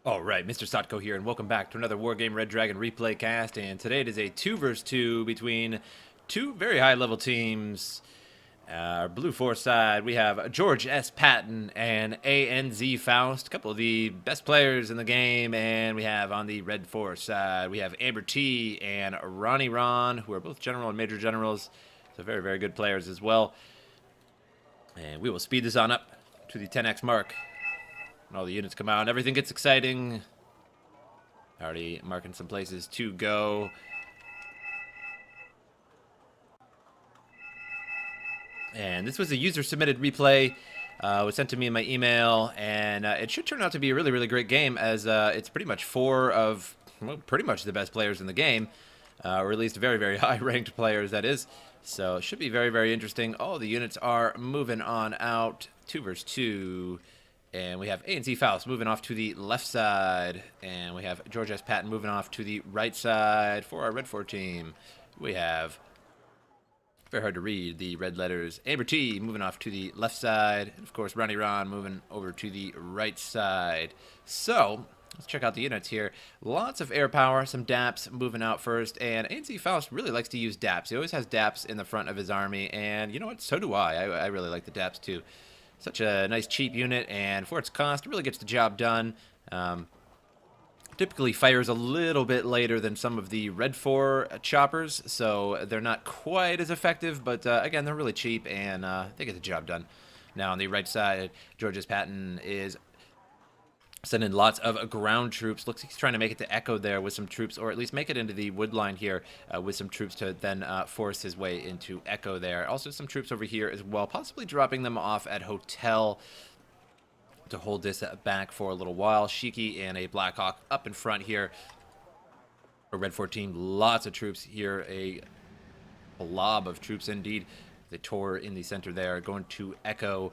Alright, MrSotko here, and welcome back to another Wargame Red Dragon replay cast, and today it is a 2 versus 2 between two very high-level teams. Our blue force side, we have George S. Patton and ANZ Faust, a couple of the best players in the game, and we have on the red force side, we have AmberT and Ronny.Ron, who are both general and major generals, so very, very good players as well. And we will speed this on up to the 10x mark. When all the units come out and everything gets exciting. Already marking some places to go. And this was a user-submitted replay. It was sent to me in my email, and it should turn out to be a really, really great game, as it's pretty much four of, well, pretty much the best players in the game, or at least very, very high-ranked players, that is. So it should be very, very interesting. All the units are moving on out. 2 versus 2. And we have ANZ Faust moving off to the left side. And we have George S. Patton moving off to the right side for our red 4 team. We have, very hard to read, the red letters, AmberT moving off to the left side. And of course, Ronny.Ron moving over to the right side. So, let's check out the units here. Lots of air power, some DAPs moving out first. And ANZ Faust really likes to use DAPs. He always has DAPs in the front of his army. And you know what? So do I. I really like the DAPs too. Such a nice cheap unit, and for its cost, it really gets the job done. Typically fires a little bit later than some of the red 4 choppers, so they're not quite as effective, but again, they're really cheap, and they get the job done. Now, on the right side, George S. Patton is sending lots of ground troops. Looks like he's trying to make it to Echo there with some troops, or at least make it into the wood line here with some troops to then force his way into Echo there. Also some troops over here as well, possibly dropping them off at Hotel to hold this back for a little while. Shiki and a Blackhawk up in front here. A red 4 team, lots of troops here, a blob of troops indeed. The Tor in the center there, going to Echo.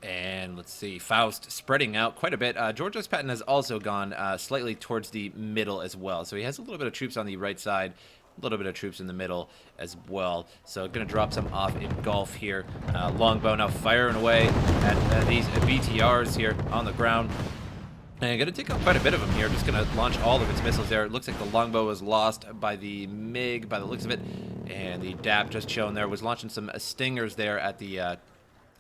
And let's see, Faust spreading out quite a bit. George S. Patton has also gone slightly towards the middle as well. So he has a little bit of troops on the right side, a little bit of troops in the middle as well. So going to drop some off in Gulf here. Longbow now firing away at these BTRs here on the ground. And going to take out quite a bit of them here. Just going to launch all of its missiles there. It looks like the longbow was lost by the MiG by the looks of it. And the DAP just shown there was launching some stingers there at the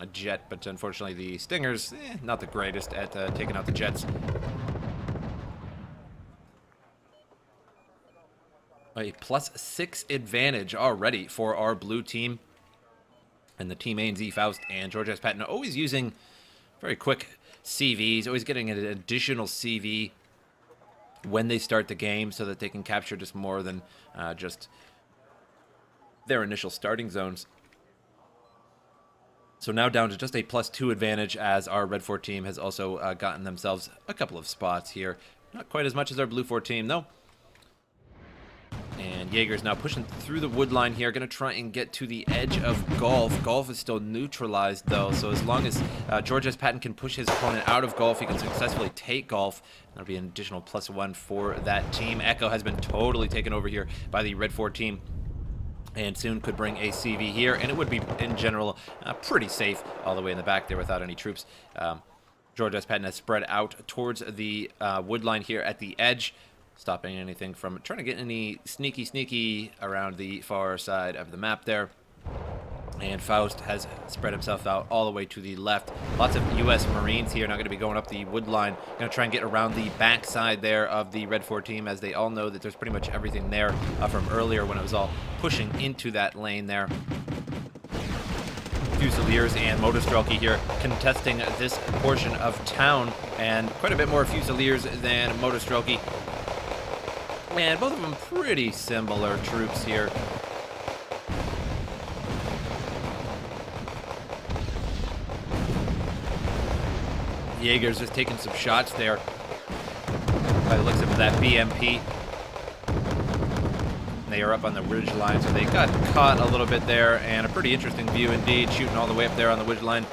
a jet, but unfortunately the Stingers, not the greatest at taking out the jets. A +6 advantage already for our blue team. And the team ANZ Faust and George S. Patton always using very quick CVs, always getting an additional CV when they start the game so that they can capture just more than just their initial starting zones. So now down to just a +2 advantage, as our red 4 team has also gotten themselves a couple of spots here. Not quite as much as our blue 4 team, though. And Jaeger's now pushing through the wood line here, going to try and get to the edge of Gulf. Gulf is still neutralized, though, so as long as George S. Patton can push his opponent out of Gulf, he can successfully take Gulf. That'll be an additional +1 for that team. Echo has been totally taken over here by the red 4 team, and soon could bring a CV here, and it would be, in general, pretty safe all the way in the back there without any troops. George S. Patton has spread out towards the wood line here at the edge, stopping anything from trying to get any sneaky around the far side of the map there. And Faust has spread himself out all the way to the left. Lots of U.S. Marines here, now going to be going up the wood line. Going to try and get around the back side there of the red 4 team, as they all know that there's pretty much everything there from earlier when it was all pushing into that lane there. Fusiliers and Motorstrelky here contesting this portion of town, and quite a bit more Fusiliers than Motorstrelky. Man, both of them pretty similar troops here. Jaeger's just taking some shots there by the looks of that BMP. They are up on the ridge line, so they got caught a little bit there, and a pretty interesting view indeed, shooting all the way up there on the ridge line.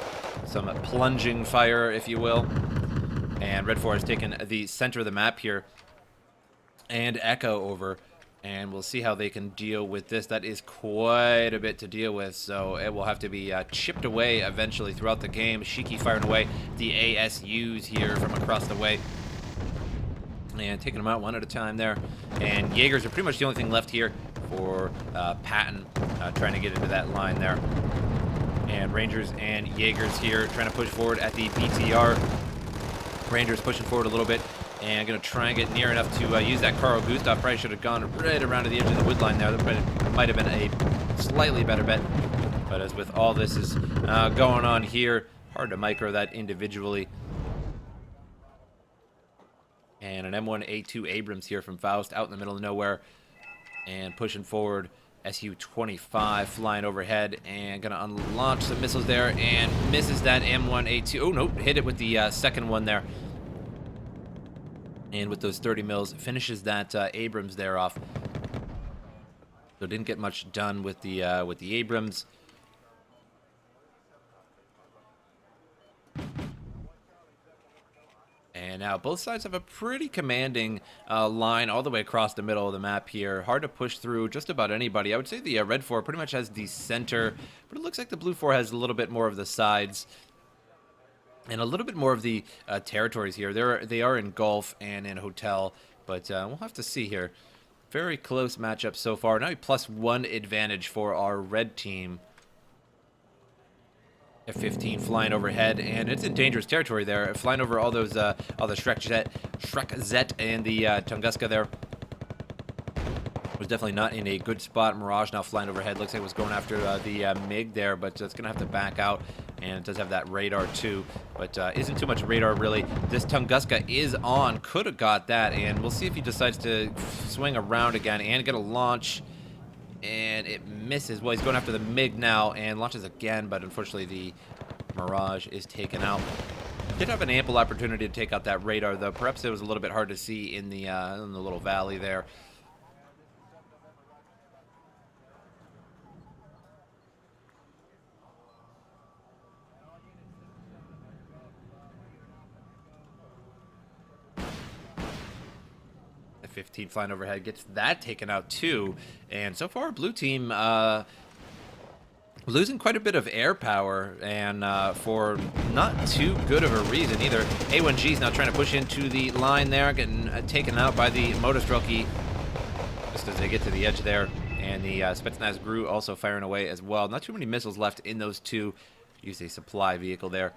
Some plunging fire, if you will. And Red 4 has taken the center of the map here, and Echo over. And we'll see how they can deal with this. That is quite a bit to deal with, so it will have to be chipped away eventually throughout the game. Shiki firing away the ASUs here from across the way. And taking them out one at a time there. And Jaegers are pretty much the only thing left here for Patton, trying to get into that line there. And Rangers and Jaegers here trying to push forward at the BTR. Rangers pushing forward a little bit and going to try and get near enough to use that Carl Gustav. Probably should have gone right around to the edge of the wood line there. That might have been a slightly better bet. But as with all this is going on here, hard to micro that individually. And an M1A2 Abrams here from Faust out in the middle of nowhere. And pushing forward. Su-25 flying overhead and going to unlaunch some missiles there and misses that M1A2. Oh, no, hit it with the second one there. And with those 30 mils, finishes that Abrams there off. So didn't get much done with the Abrams. And now both sides have a pretty commanding line all the way across the middle of the map here. Hard to push through just about anybody. I would say the red 4 pretty much has the center, but it looks like the blue 4 has a little bit more of the sides and a little bit more of the territories here. They are in Gulf and in Hotel, but we'll have to see here. Very close matchup so far. Now +1 advantage for our red team. F-15 flying overhead, and it's in dangerous territory there. Flying over all those, all the Shrek-Zet and the Tunguska there. Was definitely not in a good spot. Mirage now flying overhead. Looks like it was going after the MiG there, but it's going to have to back out. And it does have that radar too, but isn't too much radar really. This Tunguska is on. Could have got that, and we'll see if he decides to swing around again and get a launch. And it misses. Well, he's going after the MiG now and launches again, but unfortunately the Mirage is taken out. Did have an ample opportunity to take out that radar, though. Perhaps it was a little bit hard to see in the little valley there. The 15 flying overhead gets that taken out too, and so far blue team losing quite a bit of air power, and for not too good of a reason either. A1G is now trying to push into the line there, getting taken out by the Motorstrelki just as they get to the edge there, and the Spetsnaz Gru also firing away as well. Not too many missiles left in those two. Use a supply vehicle there.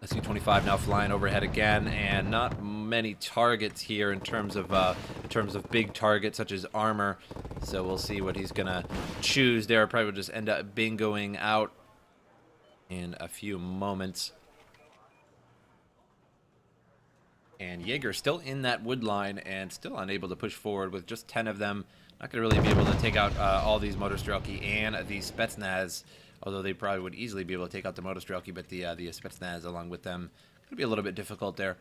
Su-25 now flying overhead again, and not many targets here in terms of big targets such as armor. So we'll see what he's gonna choose there. Probably will just end up bingoing out in a few moments. And Jaeger still in that wood line and still unable to push forward with just 10 of them. Not gonna really be able to take out all these Motorstrelki and the Spetsnaz. Although they probably would easily be able to take out the Motorstrelki, but the Spetsnaz along with them could be a little bit difficult there.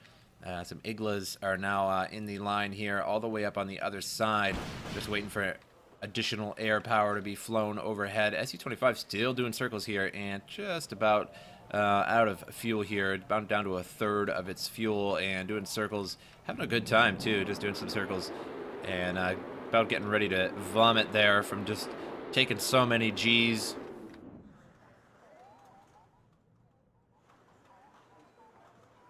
Some Iglas are now in the line here, all the way up on the other side, just waiting for additional air power to be flown overhead. Su-25 still doing circles here, and just about out of fuel here, about down to a third of its fuel, and doing circles, having a good time too, just doing some circles, and about getting ready to vomit there from just taking so many G's.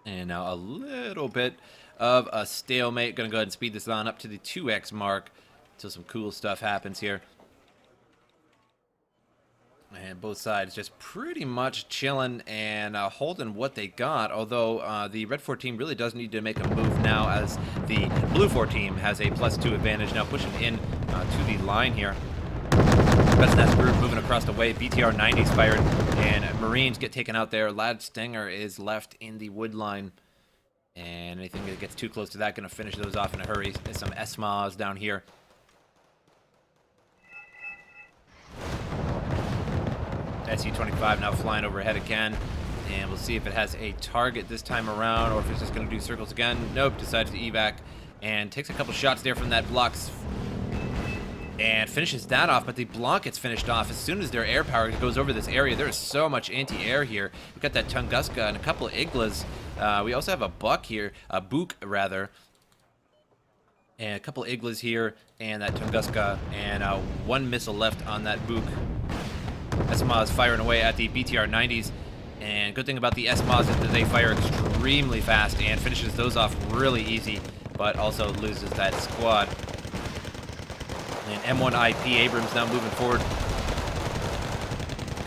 And now a little bit of a stalemate. Gonna go ahead and speed this on up to the 2x mark until some cool stuff happens here. And both sides just pretty much chilling and holding what they got. Although the red 4 team really does need to make a move now, as the blue 4 team has a +2 advantage now, pushing in to the line here. Spetsnaz group moving across the way. BTR 90s fired, and Marines get taken out there. Lad Stinger is left in the wood line, and anything that gets too close to that, going to finish those off in a hurry. There's some SMAs down here. Su-25 now flying overhead again, and we'll see if it has a target this time around, or if it's just going to do circles again. Nope, decides to evac, and takes a couple shots there from that block. And finishes that off, but the block gets finished off as soon as their air power goes over this area. There is so much anti-air here. We've got that Tunguska and a couple of Iglas. We also have a buck here, a Book rather, and a couple of Iglas here, and that Tunguska, and one missile left on that Book. SMA is firing away at the BTR 90s, and good thing about the SMAs is that they fire extremely fast and finishes those off really easy, but also loses that squad. And M1IP Abrams now moving forward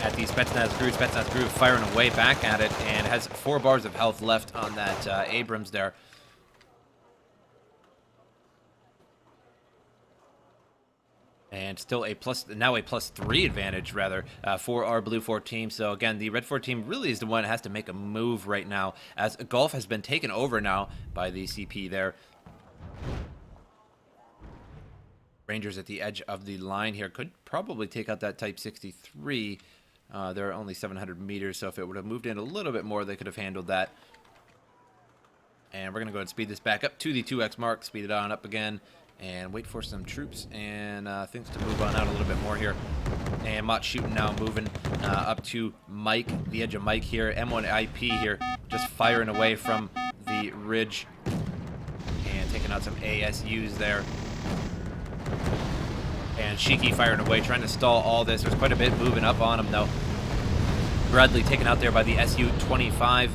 at the Spetsnaz Groove. Spetsnaz Groove firing away back at it and has 4 bars of health left on that Abrams there. And still now a +3 advantage, rather, for our Blue 4 team. So again, the Red 4 team really is the one that has to make a move right now, as Golf has been taken over now by the CP there. Rangers at the edge of the line here could probably take out that Type 63. They're only 700 meters, so if it would have moved in a little bit more, they could have handled that. And we're going to go ahead and speed this back up to the 2x mark, speed it on up again, and wait for some troops and things to move on out a little bit more here. And Mott shooting now, moving up to Mike, the edge of Mike here. M1IP here, just firing away from the ridge and taking out some ASUs there. And Shiki firing away, trying to stall all this. There's quite a bit moving up on him, though. Bradley taken out there by the SU-25.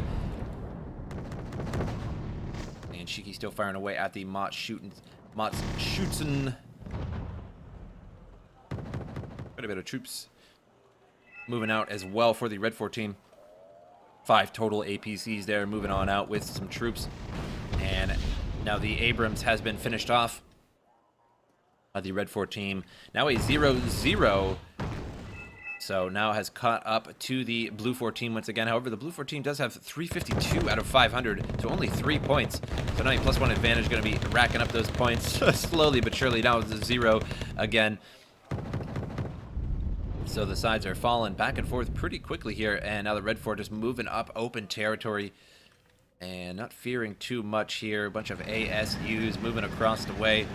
And Shiki still firing away at the Mott's shooting. Quite a bit of troops moving out as well for the Red 4 team. 5 total APCs there, moving on out with some troops. And now the Abrams has been finished off. The Red 4 team now a 0-0. So now has caught up to the Blue 4 team once again. However, the Blue 4 team does have 352 out of 500, so only 3 points. So now a +1 advantage, going to be racking up those points slowly but surely. Now it's a 0 again. So the sides are falling back and forth pretty quickly here, and now the Red 4 just moving up open territory and not fearing too much here. A bunch of ASUs moving across the way.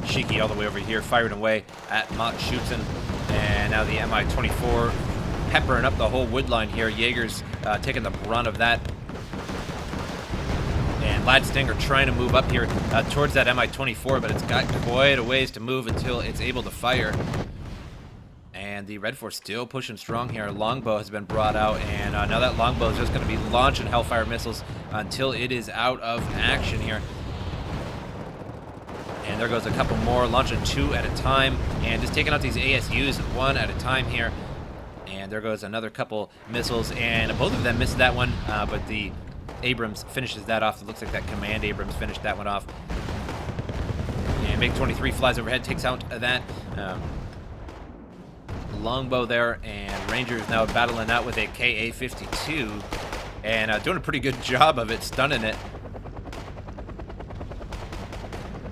Shiki all the way over here, firing away at Mott Schutzen. And now the Mi-24 peppering up the whole wood line here. Jaegers taking the brunt of that. And Ladstinger trying to move up here towards that Mi-24, but it's got quite a ways to move until it's able to fire. And the Red 4 still pushing strong here. Longbow has been brought out, and now that longbow is just going to be launching Hellfire missiles until it is out of action here. And there goes a couple more, launching 2 at a time, and just taking out these ASUs 1 at a time here. And there goes another couple missiles, and both of them missed that one, but the Abrams finishes that off. It looks like that Command Abrams finished that one off. And MiG-23 flies overhead, takes out that longbow there, and Rangers now battling out with a KA-52, and doing a pretty good job of it, stunning it.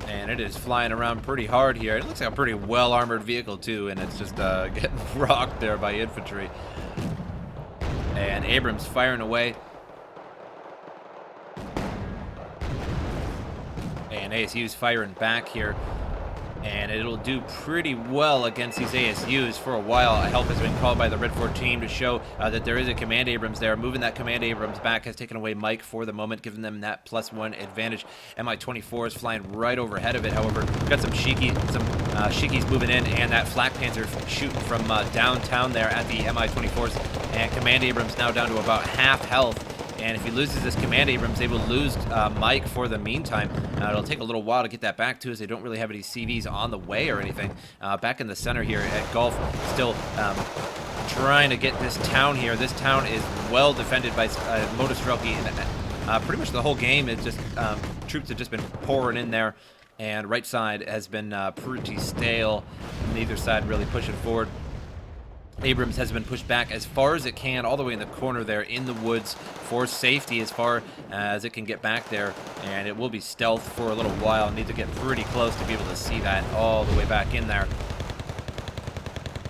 And it is flying around pretty hard here. It looks like a pretty well-armored vehicle, too, and it's just getting rocked there by infantry. And Abrams firing away. And ASU's firing back here. And it'll do pretty well against these ASUs for a while. Help has been called by the Red 4 team to show that there is a Command Abrams there. Moving that Command Abrams back has taken away Mike for the moment, giving them that +1 advantage. Mi-24 is flying right overhead of it. However, we've got some Shikis moving in, and that Flak Panzer shooting from downtown there at the Mi-24s. And Command Abrams now down to about half health. And if he loses this Command Abrams, they will lose Mike for the meantime. It'll take a little while to get that back to us. They don't really have any CVs on the way or anything. Back in the center here at Gulf, still trying to get this town here. This town is well defended by Motostrelki. Pretty much the whole game, it's just troops have just been pouring in there. And right side has been pretty stale. Neither side really pushing forward. Abrams has been pushed back as far as it can, all the way in the corner there in the woods for safety as far as it can get back there. And it will be stealth for a little while. Need to get pretty close to be able to see that all the way back in there.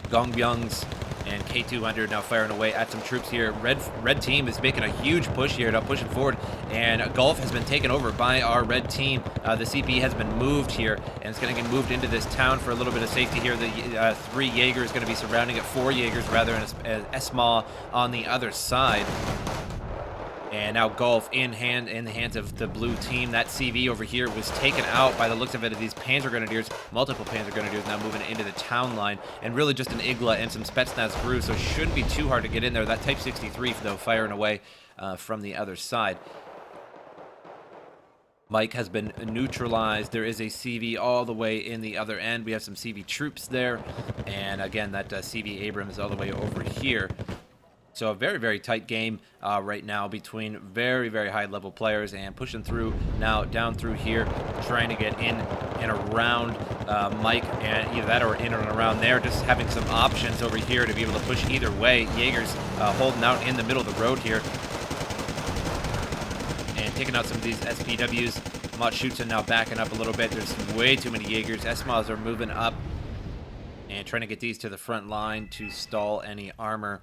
Gongbyungs and K200 now firing away at some troops here. Red team is making a huge push here, now pushing forward, and Gulf has been taken over by our red team. The CP has been moved here, and it's going to get moved into this town for a little bit of safety here. The 3 Jaegers going to be surrounding it, 4 Jaegers rather, and a SMAW on the other side. And now golf in the hands of the blue team. That CV over here was taken out by the looks of it of these Panzer Grenadiers. Multiple Panzer Grenadiers now moving into the town line. And really just an Igla and some Spetsnaz crew, so it shouldn't be too hard to get in there. That Type 63, though, firing away from the other side. Mike has been neutralized. There is a CV all the way in the other end. We have some CV troops there. And again, that CV Abrams all the way over here. So a very, very tight game right now between very, very high-level players, and pushing through now down through here, trying to get in and around Mike, and either that or in and around there, just having some options over here to be able to push either way. Jaegers holding out in the middle of the road here and taking out some of these SPWs. Mott-Schutzen now backing up a little bit. There's way too many Jaegers. SMAs are moving up and trying to get these to the front line to stall any armor.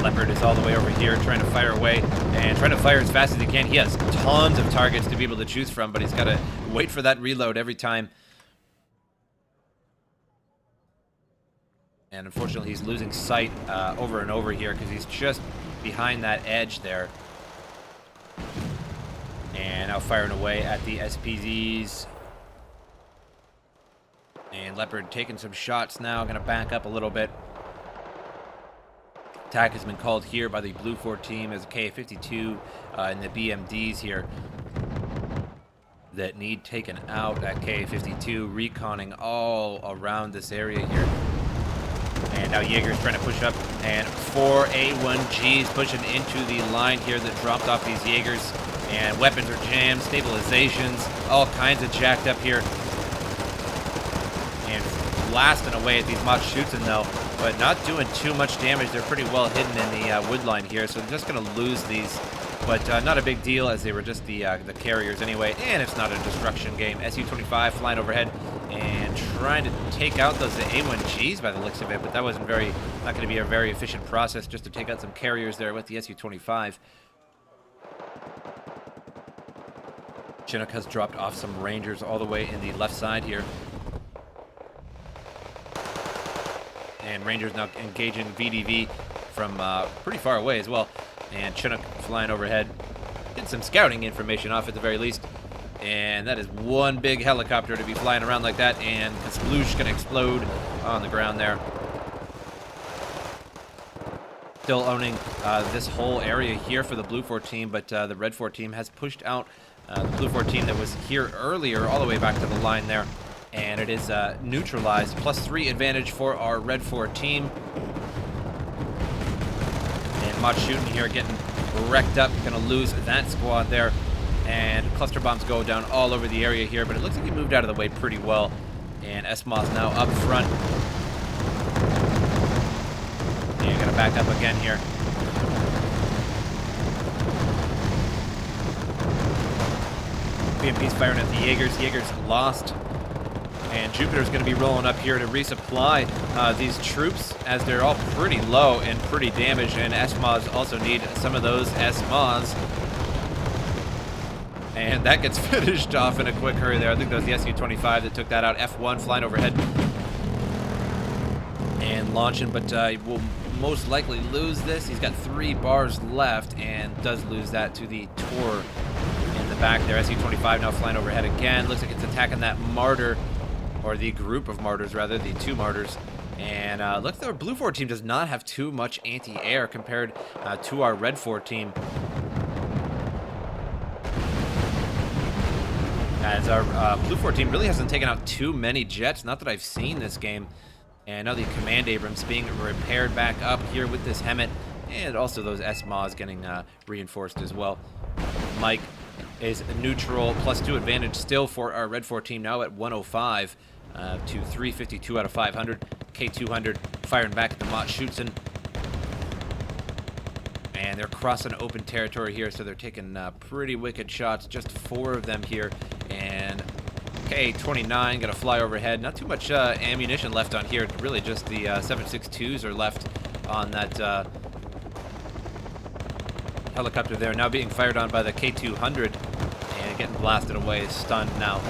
Leopard is all the way over here trying to fire away and trying to fire as fast as he can. He has tons of targets to be able to choose from, but he's got to wait for that reload every time. And unfortunately, he's losing sight over and over here because he's just behind that edge there. And now firing away at the SPZs. And Leopard taking some shots now, going to back up a little bit. Attack has been called here by the Blue 4 team as a KA-52 and the BMDs here that need taken out. That KA-52 reconning all around this area here. And now Jaeger's trying to push up, and 4 A1Gs pushing into the line here that dropped off these Jaegers. And weapons are jammed, stabilizations, all kinds of jacked up here. And blasting away at these Mott-Schutzen though, but not doing too much damage. They're pretty well hidden in the wood line here, so they're just going to lose these. But not a big deal, as they were just the carriers anyway, and it's not a destruction game. Su-25 flying overhead and trying to take out those A1Gs by the looks of it, but that wasn't not going to be a very efficient process just to take out some carriers there with the Su-25. Chinook has dropped off some Rangers all the way in the left side here. And Rangers now engaging VDV from pretty far away as well. And Chinook flying overhead. Did some scouting information off at the very least. And that is one big helicopter to be flying around like that. And the sploosh going to explode on the ground there. Still owning this whole area here for the Blue 4 team, but the Red 4 team has pushed out the Blue 4 team that was here earlier all the way back to the line there. And it is neutralized. +3 advantage for our Red 4 team. And Mott-Schutzen here getting wrecked up. Gonna lose that squad there. And cluster bombs go down all over the area here, but it looks like he moved out of the way pretty well. And SMOS now up front. And gonna back up again here. BMP's firing at the Jaegers. Jaegers lost. And Jupiter's going to be rolling up here to resupply these troops, as they're all pretty low and pretty damaged, and SMOs also need some of those SMOs. And that gets finished off in a quick hurry there. I think that was the Su-25 that took that out. F1 flying overhead and launching, but will most likely lose this. He's got 3 bars left and does lose that to the Tor in the back there. Su-25 now flying overhead again. Looks like it's attacking that Martyr, or the group of Martyrs rather, the 2 Martyrs. And look, the Blue 4 team does not have too much anti-air compared to our Red 4 team. As our Blue 4 team really hasn't taken out too many jets, not that I've seen this game. And now the Command Abrams being repaired back up here with this Hemet, and also those SMOs getting reinforced as well. Mike is neutral, +2 advantage still for our Red 4 team, now at 105 to 352 out of 500. K200 firing back at the Mott-Schutzen. And they're crossing open territory here, so they're taking pretty wicked shots. Just 4 of them here. And K29 gonna fly overhead. Not too much ammunition left on here. Really just the 7.62s are left on that helicopter there. Now being fired on by the K200 and getting blasted away, stunned now.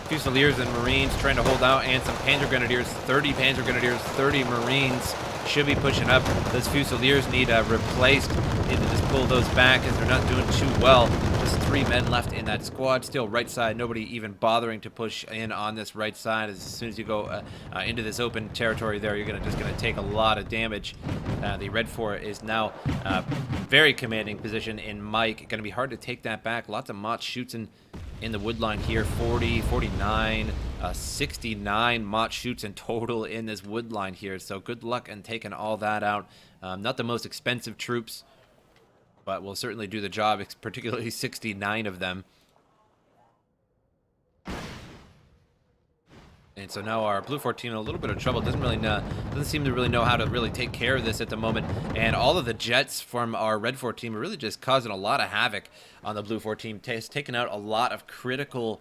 Fusiliers and Marines trying to hold out, and some Panzer Grenadiers, 30 Panzer Grenadiers, 30 Marines should be pushing up. Those Fusiliers need replaced. Need to just pull those back as they're not doing too well. Just 3 men left in that squad. Still right side, nobody even bothering to push in on this right side. As soon as you go into this open territory there, you're just gonna take a lot of damage. The Red 4 is now very commanding position in Mike. Gonna be hard to take that back. Lots of Mott shoots in the wood line here. 40, 49, 69 Mott shoots in total in this wood line here. So good luck in taking all that out. Not the most expensive troops, but will certainly do the job, particularly 69 of them. And so now our Blue 14 in a little bit of trouble. Doesn't seem to really know how to really take care of this at the moment. And all of the jets from our Red 4 team are really just causing a lot of havoc on the Blue 4 team. Taking out a lot of critical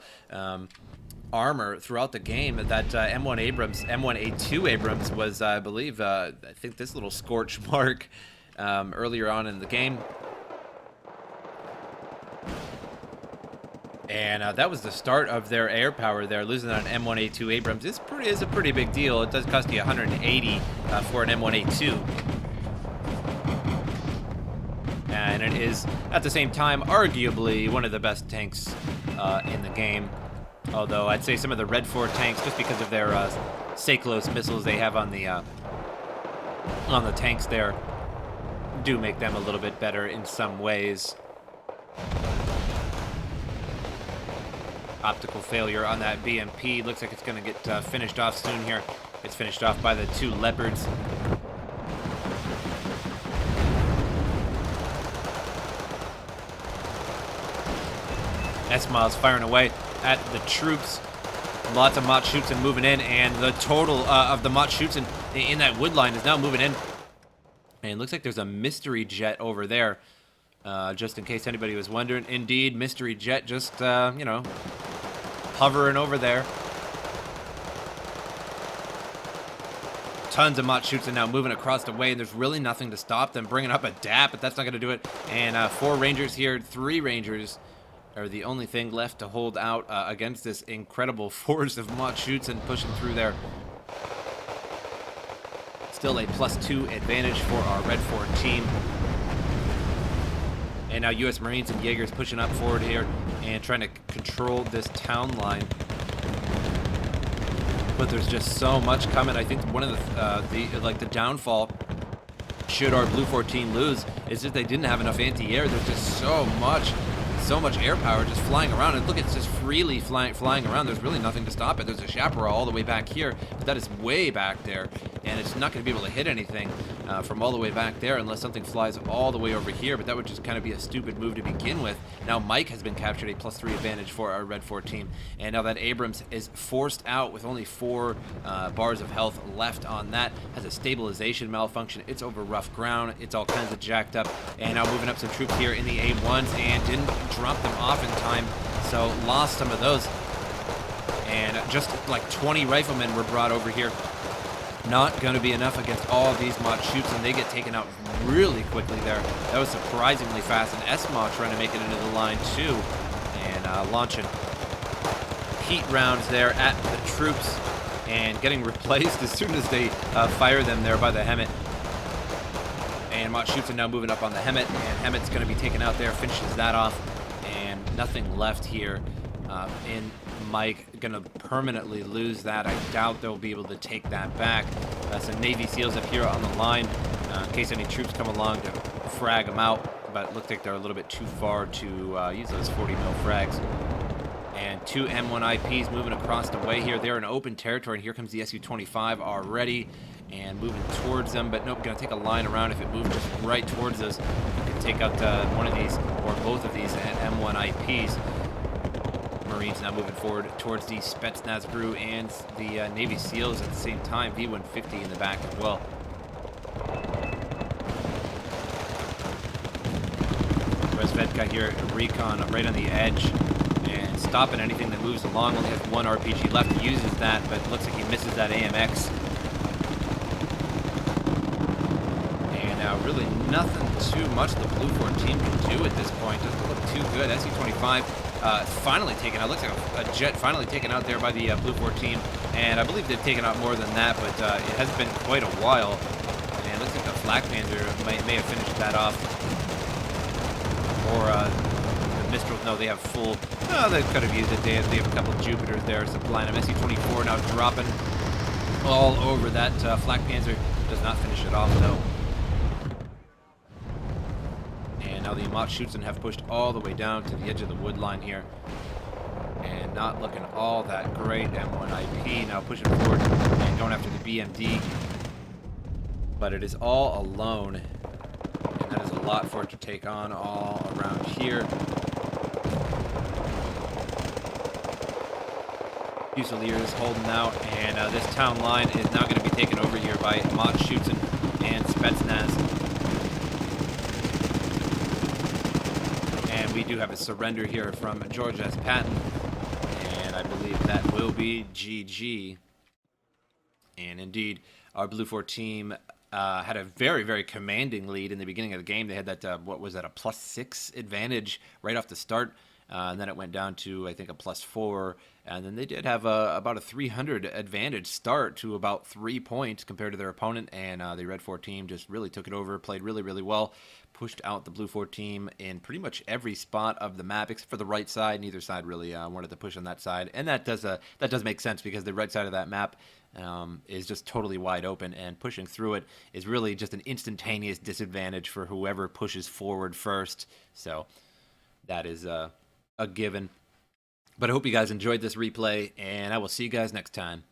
armor throughout the game. That M1A2 Abrams was, I believe, I think this little scorch mark earlier on in the game. And that was the start of their air power there. Losing on an M1A2 Abrams is a pretty big deal. It does cost you 180 for an M1A2. And it is, at the same time, arguably one of the best tanks in the game. Although I'd say some of the Red 4 tanks, just because of their Cyclos missiles they have on the tanks there, do make them a little bit better in some ways. Optical failure on that BMP. Looks like it's going to get finished off soon here. It's finished off by the 2 Leopards. S-Miles firing away at the troops. Lots of Mott shoots and moving in, and the total of the Mott shoots in that wood line is now moving in. And it looks like there's a mystery jet over there. Just in case anybody was wondering. Indeed, mystery jet just, you know, hovering over there. Tons of Mott shoots and now moving across the way, and there's really nothing to stop them. Bringing up a DAP, but that's not going to do it. And 4 Rangers here, 3 Rangers are the only thing left to hold out against this incredible force of Mott shoots and pushing through there. Still a +2 advantage for our Red 4 team. And now U.S. Marines and Jaegers pushing up forward here and trying to control this town line. But there's just so much coming. I think one of the downfall, should our Blue 14 lose, is that they didn't have enough anti-air. There's just so much air power just flying around. And look, it's just freely flying around. There's really nothing to stop it. There's a chaparral all the way back here, but that is way back there, and it's not going to be able to hit anything from all the way back there unless something flies all the way over here, but that would just kind of be a stupid move to begin with. Now Mike has been captured, a +3 advantage for our Red 4 team, and now that Abrams is forced out with only 4 bars of health left on that. Has a stabilization malfunction. It's over rough ground. It's all kinds of jacked up, and now moving up some troops here in the A1s, and didn't drop them off in time, so lost some of those. And just like 20 riflemen were brought over here. Not going to be enough against all of these Mott shoots, and they get taken out really quickly there. That was surprisingly fast, and S-Mott trying to make it into the line too, and launching heat rounds there at the troops and getting replaced as soon as they fire them there by the Hemmet. And Mott shoots are now moving up on the Hemmet, and Hemmet's going to be taken out there, finishes that off, and nothing left here in Mike. Gonna permanently lose that. I doubt they'll be able to take that back. Some Navy SEALs up here on the line in case any troops come along to frag them out, but it looks like they're a little bit too far to use those 40 mil frags. And 2 M1 IPs moving across the way here. They're in open territory, and here comes the Su-25 already and moving towards them, but nope, gonna take a line around. If it moves just right towards us, you can take out one of these or both of these M1 IPs. Marines now moving forward towards the Spetsnaz Brew and the Navy SEALs at the same time. V-150 in the back as well. Resvedka here, recon right on the edge and stopping anything that moves along. Only has 1 RPG left. He uses that, but it looks like he misses that AMX. And now really nothing too much the Blue 14 can do at this point. Doesn't look too good. Su-25 finally taken out. Looks like a jet finally taken out there by the Blue 4 team. And I believe they've taken out more than that, but it has been quite a while. And it looks like the Flak Panzer may have finished that off. Or the Mistral. No, they have full. Oh, they could have used it. They have a couple of Jupiters there supplying them. SC-24 now dropping all over that. Flak Panzer does not finish it off, though. And now the MrSotko have pushed all the way down to the edge of the wood line here. And not looking all that great. M1IP now pushing forward and going after the BMD. But it is all alone. And that is a lot for it to take on all around here. Fusiliers holding out, and this town line is now going to be taken over here by MrSotko and Spetsnaz. And we do have a surrender here from George S. Patton, and I believe that will be GG. And indeed, our Blue 4 team had a very, very commanding lead in the beginning of the game. They had that, what was that, a +6 advantage right off the start. And then it went down to, I think, a +4. And then they did have about a 300 advantage start to about 3 points compared to their opponent. And the Red 4 team just really took it over, played really, really well, pushed out the Blue 4 team in pretty much every spot of the map, except for the right side. Neither side really wanted to push on that side. And that does make sense because the right side of that map is just totally wide open, and pushing through it is really just an instantaneous disadvantage for whoever pushes forward first. So that is a given. But I hope you guys enjoyed this replay, and I will see you guys next time.